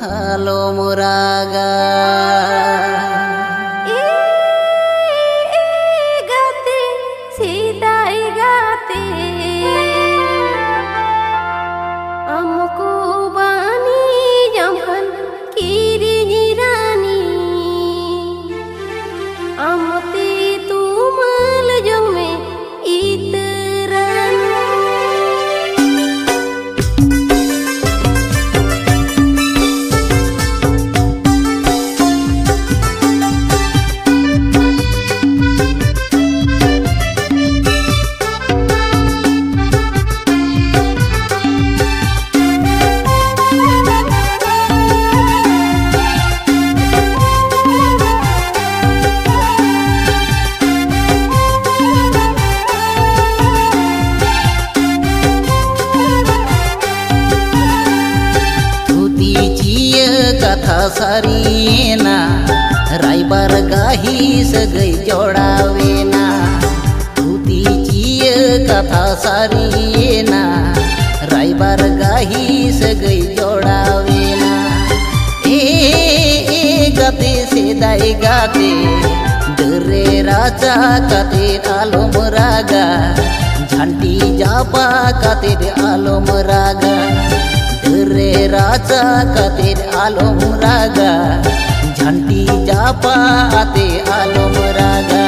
Halo Muraga gate sidai gate amku bani jamkan kiri nyirani amti tumal jong me iteran कथा Serena रायबार गाही सगै जोड़ावेना धूती चिय कथा Serena रायबार गाही सगै जोड़ावेना ए गाते सेदाय गाते दरे राजा काते आलम रागा झंटी जापा काते आलम रागा रे राजा कातिर आलम रागा झंटी जापा आते आलम रागा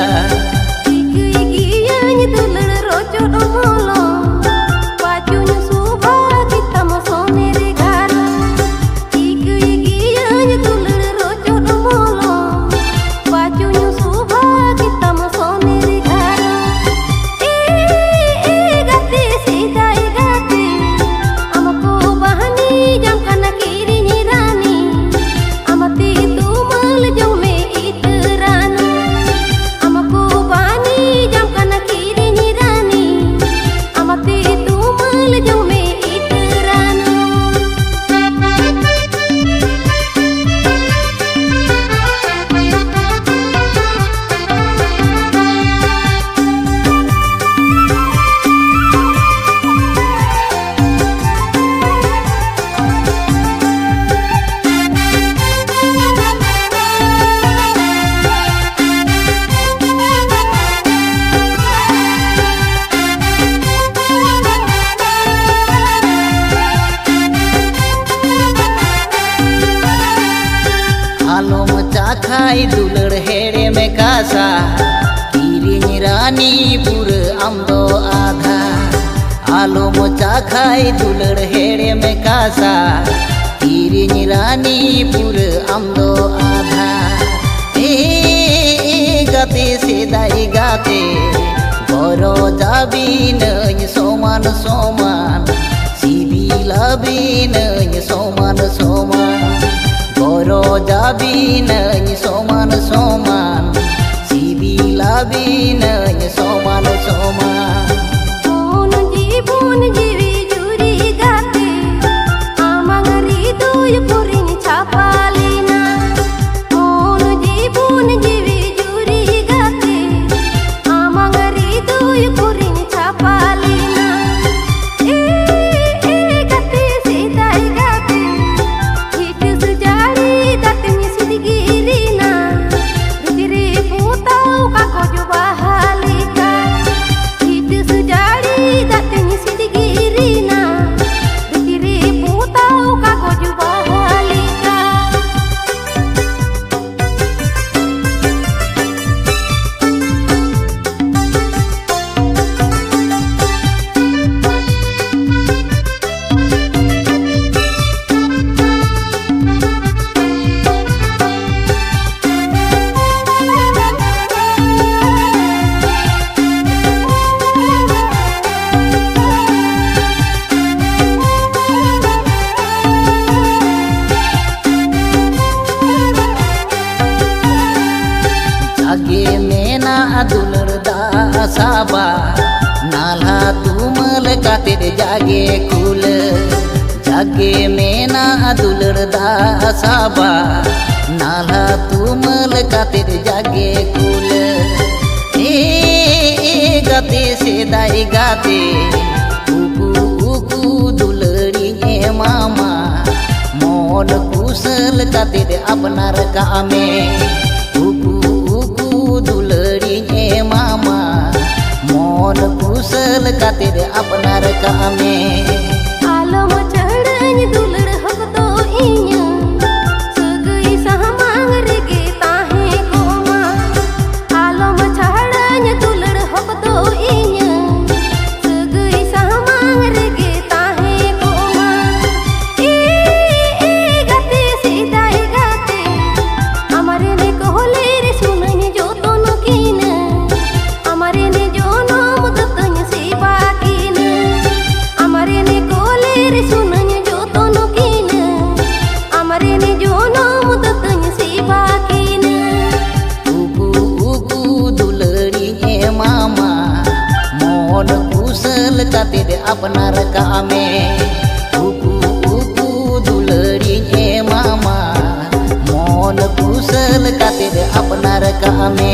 खाई दुलड़ हेड़े में कासा किरिंग रानी पुर आमदो आधा आलो मोचा खाई दुलड़ हेड़े में कासा किरिंग रानी पुर आमदो आधा गाते सेदाय गाते बरो जाबी नई सोमान सोमान सिबिलाबी नई सोमान सोमान बरो जाबी नई सोमान सोमान सिबिलाबी नई सोमान सोमान जीवन जीवी जुरी गाते आमंगरी दुय पुरिन छापालीना जीवन जीवी जुरी गाते आमंगरी दुय पुरिन छापालीना गाते सेदाय गाते हिट सुजाड़ी गाते मिसिद गिरीना रुदिरे पुताऊ काको जुबा हालिका हिट सुजाड़ी गाते मिसिद गिरीना रुदिरे पुताऊ काको जुबा हालिका जागे मेना दुलड़ दा साबा नाला तुमल कातिर जागे कुल जागे मेना दुलड़ दा साबा नाला तुमल कातिर जागे कुल गाते सेदाय गाते उकू उकू दुलड़ी मामा મોન કુશલ ખાतिर આપનાર કામે ઉકુ ઉકુ દુલડી એ મામા મોન કુશલ ખાतिर આપનાર કામે આલમ ચડન દુલડ હકતો ઈયા સગઈ સહમાંગ રેગે તાહે કોમા આલમ ચડન દુલડ હકતો ઈયા સગઈ સહમાંગ રેગે તાહે કોમા એ ગાતે સીધાઈ ગાતે અમારે ને કહલે રે સુનઈ જો તો નકીન અમારે ને જો નો મુદતન સી બાકીન અમારે ને કોલે રે સુનઈ જો તો નકીન અમારે ને જો નો મુદતન સી બાકીન ઉકુ ઉકુ દુલડી એ મામા મોન કુશલ ખાतिर આપનાર કામે ઉકુ ઉકુ દુલડી એ મામા મોન કુશલ ખાतिर આપનાર કામે